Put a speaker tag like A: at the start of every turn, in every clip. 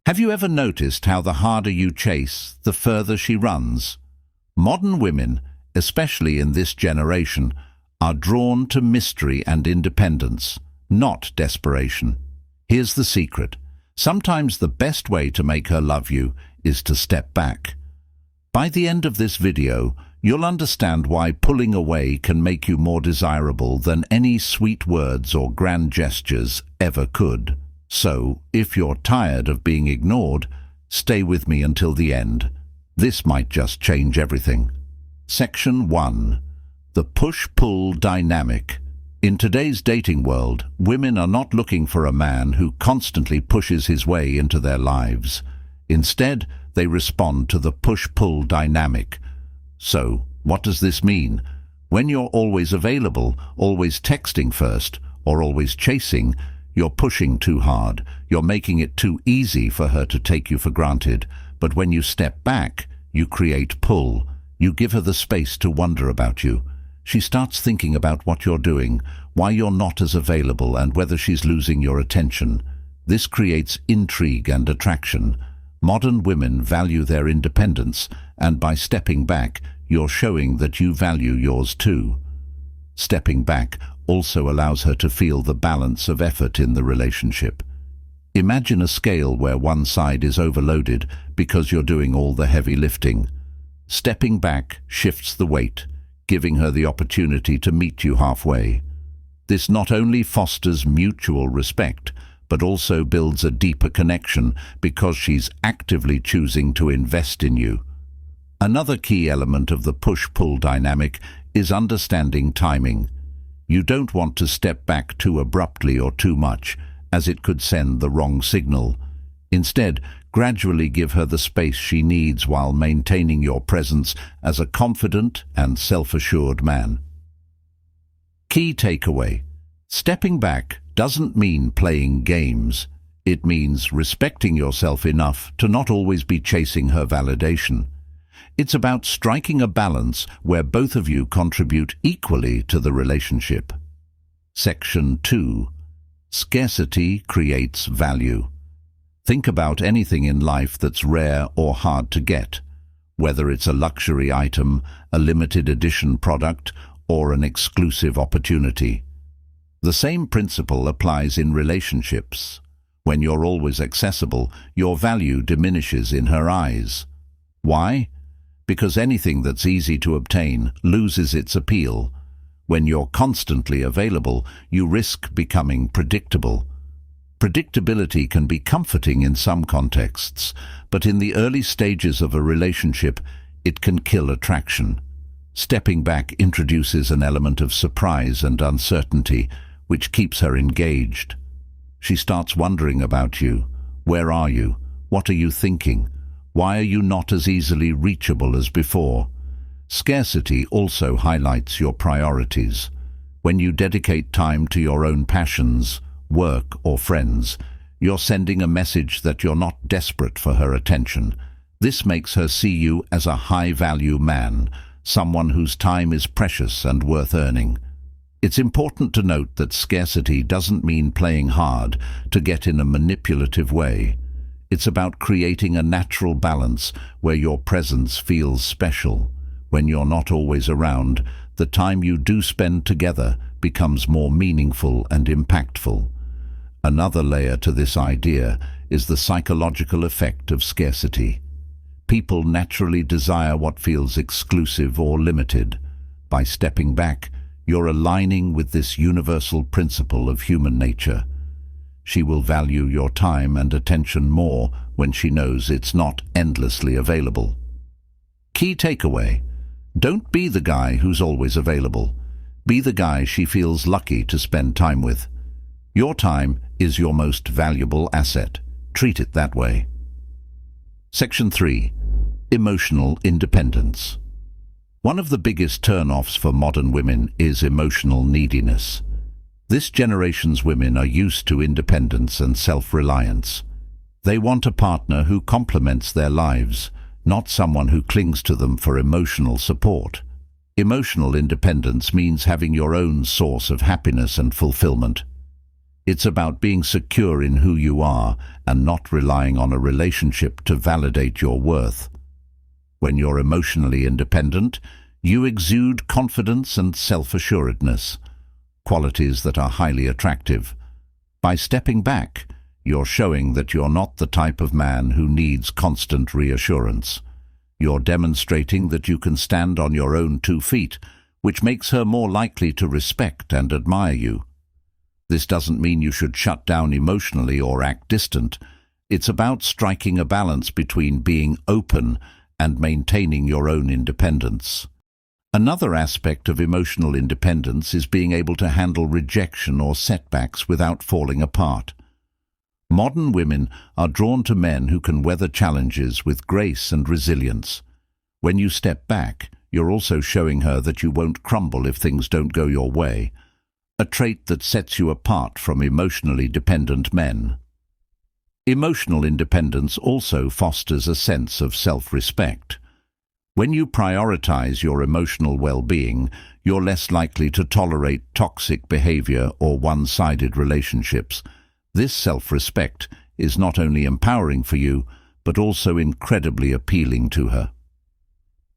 A: Have you ever noticed how the harder you chase, the further she runs? Modern women, especially in this generation, are drawn to mystery and independence, not desperation. Here's the secret. Sometimes the best way to make her love you is to step back. By the end of this video, you'll understand why pulling away can make you more desirable than any sweet words or grand gestures ever could. So, if you're tired of being ignored, stay with me until the end. This might just change everything. Section 1. The push-pull dynamic. In today's dating world, women are not looking for a man who constantly pushes his way into their lives. Instead, they respond to the push-pull dynamic. So, what does this mean? When you're always available, always texting first, or always chasing, you're pushing too hard. You're making it too easy for her to take you for granted. But when you step back, you create pull. You give her the space to wonder about you. She starts thinking about what you're doing, why you're not as available, and whether she's losing your attention. This creates intrigue and attraction. Modern women value their independence, and by stepping back, you're showing that you value yours too. Stepping back also allows her to feel the balance of effort in the relationship. Imagine a scale where one side is overloaded because you're doing all the heavy lifting. Stepping back shifts the weight, giving her the opportunity to meet you halfway. This not only fosters mutual respect, but also builds a deeper connection because she's actively choosing to invest in you. Another key element of the push-pull dynamic is understanding timing. You don't want to step back too abruptly or too much, as it could send the wrong signal. Instead, gradually give her the space she needs while maintaining your presence as a confident and self-assured man. Key takeaway. Stepping back doesn't mean playing games. It means respecting yourself enough to not always be chasing her validation. It's about striking a balance where both of you contribute equally to the relationship. Section 2. Scarcity creates value. Think about anything in life that's rare or hard to get, whether it's a luxury item, a limited edition product, or an exclusive opportunity. The same principle applies in relationships. When you're always accessible, your value diminishes in her eyes. Why? Because anything that's easy to obtain loses its appeal. When you're constantly available, you risk becoming predictable. Predictability can be comforting in some contexts, but in the early stages of a relationship, it can kill attraction. Stepping back introduces an element of surprise and uncertainty, which keeps her engaged. She starts wondering about you. Where are you? What are you thinking? Why are you not as easily reachable as before? Scarcity also highlights your priorities. When you dedicate time to your own passions, work or friends, you're sending a message that you're not desperate for her attention. This makes her see you as a high-value man, someone whose time is precious and worth earning. It's important to note that scarcity doesn't mean playing hard to get in a manipulative way. It's about creating a natural balance where your presence feels special. When you're not always around, the time you do spend together becomes more meaningful and impactful. Another layer to this idea is the psychological effect of scarcity. People naturally desire what feels exclusive or limited. By stepping back, you're aligning with this universal principle of human nature. She will value your time and attention more when she knows it's not endlessly available. Key takeaway. Don't be the guy who's always available. Be the guy she feels lucky to spend time with. Your time is your most valuable asset. Treat it that way. Section 3. Emotional independence. One of the biggest turn-offs for modern women is emotional neediness. This generation's women are used to independence and self-reliance. They want a partner who complements their lives, not someone who clings to them for emotional support. Emotional independence means having your own source of happiness and fulfillment. It's about being secure in who you are and not relying on a relationship to validate your worth. When you're emotionally independent, you exude confidence and self-assuredness, qualities that are highly attractive. By stepping back, you're showing that you're not the type of man who needs constant reassurance. You're demonstrating that you can stand on your own 2 feet, which makes her more likely to respect and admire you. This doesn't mean you should shut down emotionally or act distant. It's about striking a balance between being open and maintaining your own independence. Another aspect of emotional independence is being able to handle rejection or setbacks without falling apart. Modern women are drawn to men who can weather challenges with grace and resilience. When you step back, you're also showing her that you won't crumble if things don't go your way, a trait that sets you apart from emotionally dependent men. Emotional independence also fosters a sense of self-respect. When you prioritize your emotional well-being, you're less likely to tolerate toxic behavior or one-sided relationships. This self-respect is not only empowering for you, but also incredibly appealing to her.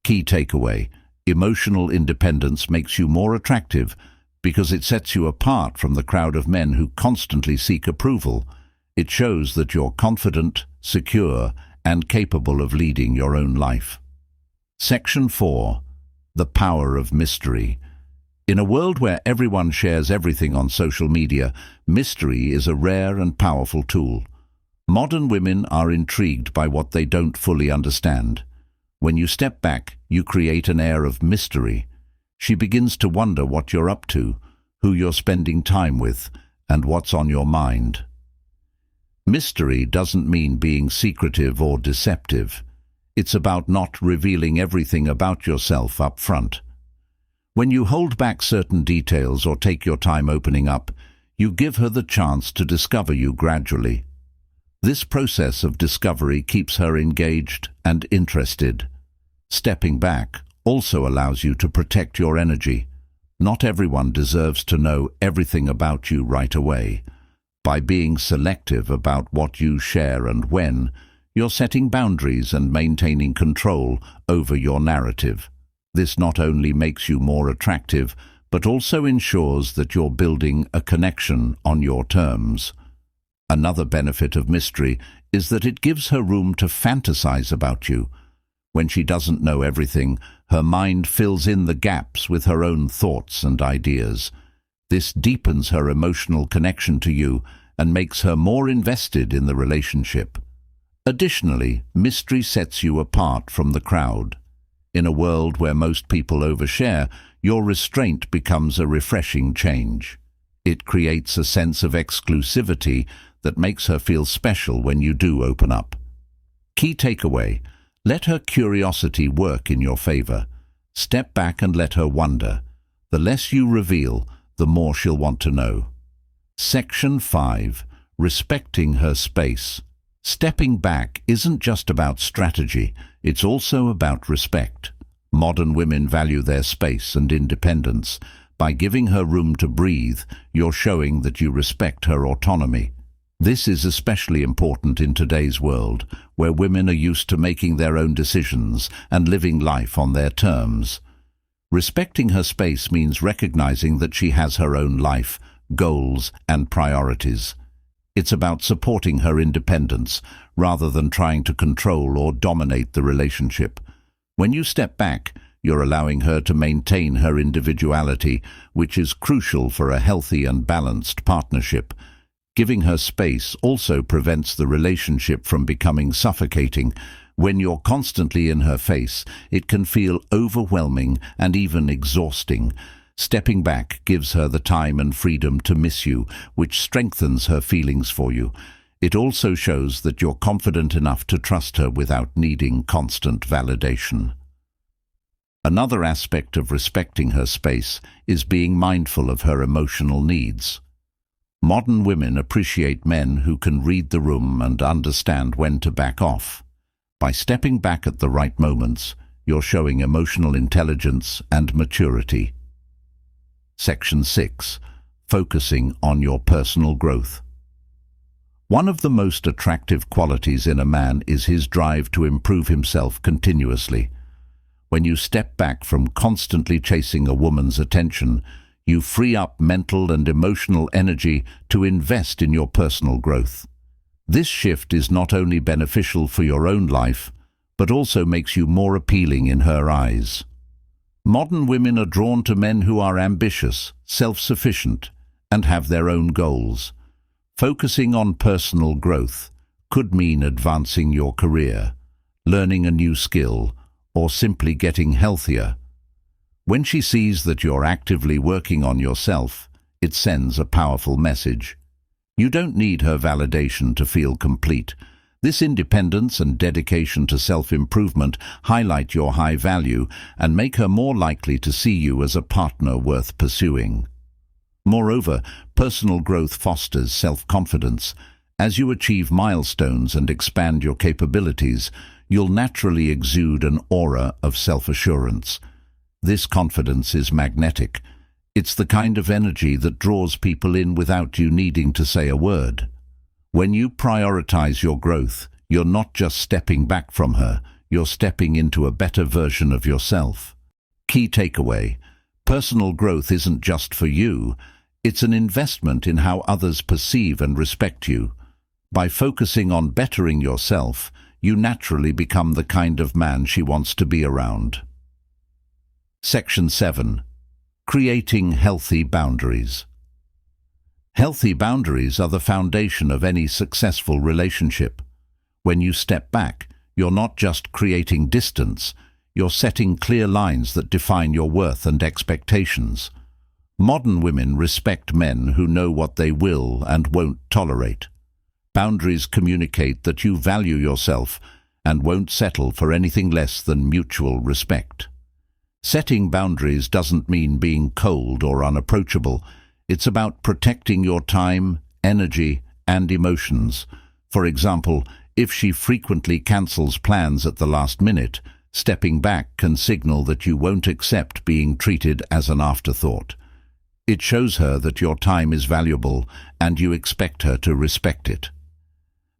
A: Key takeaway: emotional independence makes you more attractive because it sets you apart from the crowd of men who constantly seek approval. It shows that you're confident, secure, and capable of leading your own life. Section 4. The power of mystery. In a world where everyone shares everything on social media, mystery is a rare and powerful tool. Modern women are intrigued by what they don't fully understand. When you step back, you create an air of mystery. She begins to wonder what you're up to, who you're spending time with, and what's on your mind. Mystery doesn't mean being secretive or deceptive. It's about not revealing everything about yourself up front. When you hold back certain details or take your time opening up, you give her the chance to discover you gradually. This process of discovery keeps her engaged and interested. Stepping back also allows you to protect your energy. Not everyone deserves to know everything about you right away. By being selective about what you share and when, you're setting boundaries and maintaining control over your narrative. This not only makes you more attractive, but also ensures that you're building a connection on your terms. Another benefit of mystery is that it gives her room to fantasize about you. When she doesn't know everything, her mind fills in the gaps with her own thoughts and ideas. This deepens her emotional connection to you and makes her more invested in the relationship. Additionally, mystery sets you apart from the crowd. In a world where most people overshare, your restraint becomes a refreshing change. It creates a sense of exclusivity that makes her feel special when you do open up. Key takeaway: let her curiosity work in your favor. Step back and let her wonder. The less you reveal, the more she'll want to know. Section 5. Respecting her space. Stepping back isn't just about strategy, it's also about respect. Modern women value their space and independence. By giving her room to breathe, you're showing that you respect her autonomy. This is especially important in today's world, where women are used to making their own decisions and living life on their terms. Respecting her space means recognizing that she has her own life, goals, and priorities. It's about supporting her independence, rather than trying to control or dominate the relationship. When you step back, you're allowing her to maintain her individuality, which is crucial for a healthy and balanced partnership. Giving her space also prevents the relationship from becoming suffocating. When you're constantly in her face, it can feel overwhelming and even exhausting. Stepping back gives her the time and freedom to miss you, which strengthens her feelings for you. It also shows that you're confident enough to trust her without needing constant validation. Another aspect of respecting her space is being mindful of her emotional needs. Modern women appreciate men who can read the room and understand when to back off. By stepping back at the right moments, you're showing emotional intelligence and maturity. Section 6. focusing on your personal growth. One of the most attractive qualities in a man is his drive to improve himself continuously. When you step back from constantly chasing a woman's attention, you free up mental and emotional energy to invest in your personal growth. This shift is not only beneficial for your own life, but also makes you more appealing in her eyes. Modern women are drawn to men who are ambitious, self-sufficient, and have their own goals. Focusing on personal growth could mean advancing your career, learning a new skill, or simply getting healthier. When she sees that you're actively working on yourself, it sends a powerful message. You don't need her validation to feel complete. This independence and dedication to self-improvement highlight your high value and make her more likely to see you as a partner worth pursuing. Moreover, personal growth fosters self-confidence. As you achieve milestones and expand your capabilities, you'll naturally exude an aura of self-assurance. This confidence is magnetic. It's the kind of energy that draws people in without you needing to say a word. When you prioritize your growth, you're not just stepping back from her, you're stepping into a better version of yourself. Key takeaway: personal growth isn't just for you, it's an investment in how others perceive and respect you. By focusing on bettering yourself, you naturally become the kind of man she wants to be around. Section 7. Creating healthy boundaries. Healthy boundaries are the foundation of any successful relationship. When you step back, you're not just creating distance, you're setting clear lines that define your worth and expectations. Modern women respect men who know what they will and won't tolerate. Boundaries communicate that you value yourself and won't settle for anything less than mutual respect. Setting boundaries doesn't mean being cold or unapproachable. It's about protecting your time, energy, and emotions. For example, if she frequently cancels plans at the last minute, stepping back can signal that you won't accept being treated as an afterthought. It shows her that your time is valuable and you expect her to respect it.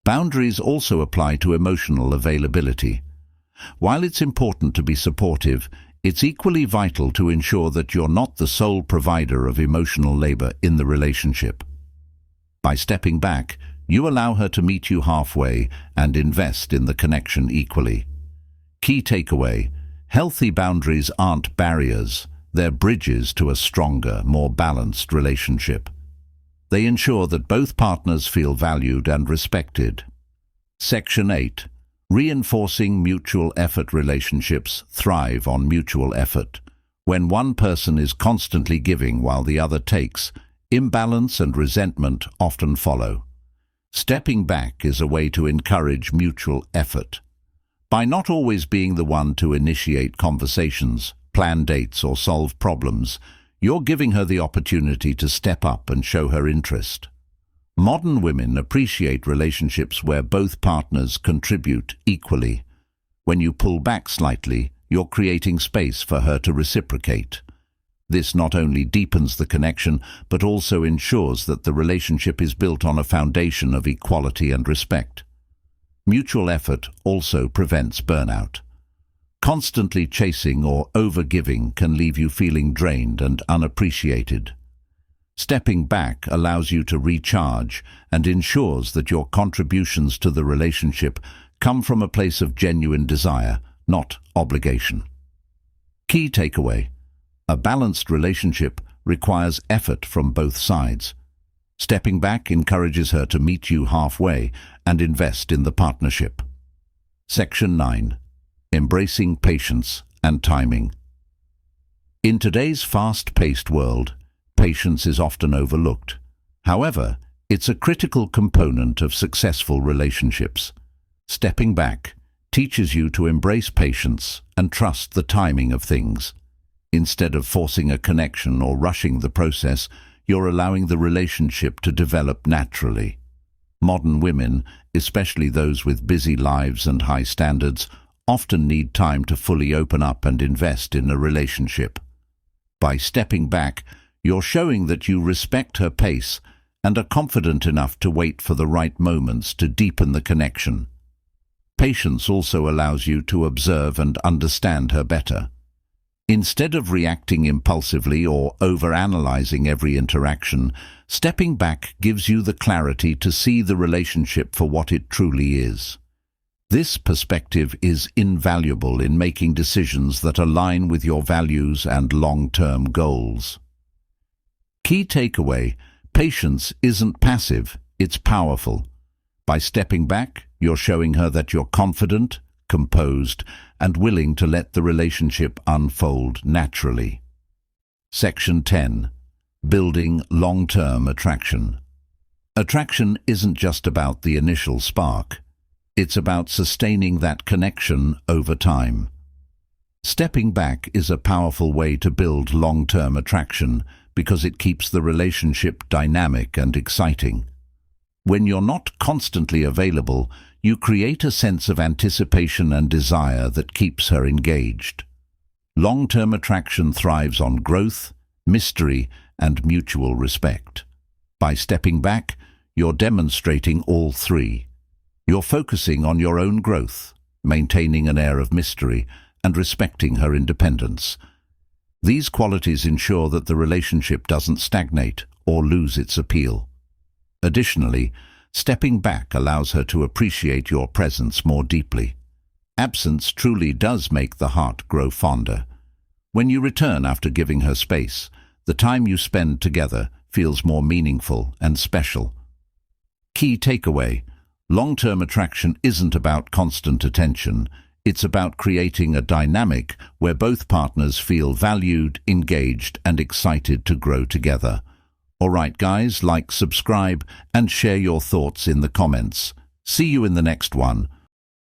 A: Boundaries also apply to emotional availability. While it's important to be supportive, it's equally vital to ensure that you're not the sole provider of emotional labor in the relationship. By stepping back, you allow her to meet you halfway and invest in the connection equally. Key takeaway: healthy boundaries aren't barriers, they're bridges to a stronger, more balanced relationship. They ensure that both partners feel valued and respected. Section 8. Reinforcing mutual effort. Relationships thrive on mutual effort. When one person is constantly giving while the other takes, imbalance and resentment often follow. Stepping back is a way to encourage mutual effort. By not always being the one to initiate conversations, plan dates, or solve problems, you're giving her the opportunity to step up and show her interest. Modern women appreciate relationships where both partners contribute equally. When you pull back slightly, you're creating space for her to reciprocate. This not only deepens the connection, but also ensures that the relationship is built on a foundation of equality and respect. Mutual effort also prevents burnout. Constantly chasing or overgiving can leave you feeling drained and unappreciated. Stepping back allows you to recharge and ensures that your contributions to the relationship come from a place of genuine desire, not obligation. Key takeaway: a balanced relationship requires effort from both sides. Stepping back encourages her to meet you halfway and invest in the partnership. Section 9. Embracing patience and timing. In today's fast-paced world, patience is often overlooked. However, it's a critical component of successful relationships. Stepping back teaches you to embrace patience and trust the timing of things. Instead of forcing a connection or rushing the process, you're allowing the relationship to develop naturally. Modern women, especially those with busy lives and high standards, often need time to fully open up and invest in a relationship. By stepping back, You're showing that you respect her pace and are confident enough to wait for the right moments to deepen the connection. Patience also allows you to observe and understand her better. Instead of reacting impulsively or overanalyzing every interaction, stepping back gives you the clarity to see the relationship for what it truly is. This perspective is invaluable in making decisions that align with your values and long-term goals. Key takeaway: patience isn't passive, it's powerful. By stepping back, you're showing her that you're confident, composed, and willing to let the relationship unfold naturally. Section 10. Building long-term attraction. Attraction isn't just about the initial spark. It's about sustaining that connection over time. Stepping back is a powerful way to build long-term attraction because it keeps the relationship dynamic and exciting. When you're not constantly available, you create a sense of anticipation and desire that keeps her engaged. Long-term attraction thrives on growth, mystery, and mutual respect. By stepping back, you're demonstrating all three. You're focusing on your own growth, maintaining an air of mystery, and respecting her independence. These qualities ensure that the relationship doesn't stagnate or lose its appeal. Additionally, stepping back allows her to appreciate your presence more deeply. Absence truly does make the heart grow fonder. When you return after giving her space, the time you spend together feels more meaningful and special. Key takeaway: long-term attraction isn't about constant attention. It's about creating a dynamic where both partners feel valued, engaged, and excited to grow together. Alright guys, like, subscribe, and share your thoughts in the comments. See you in the next one.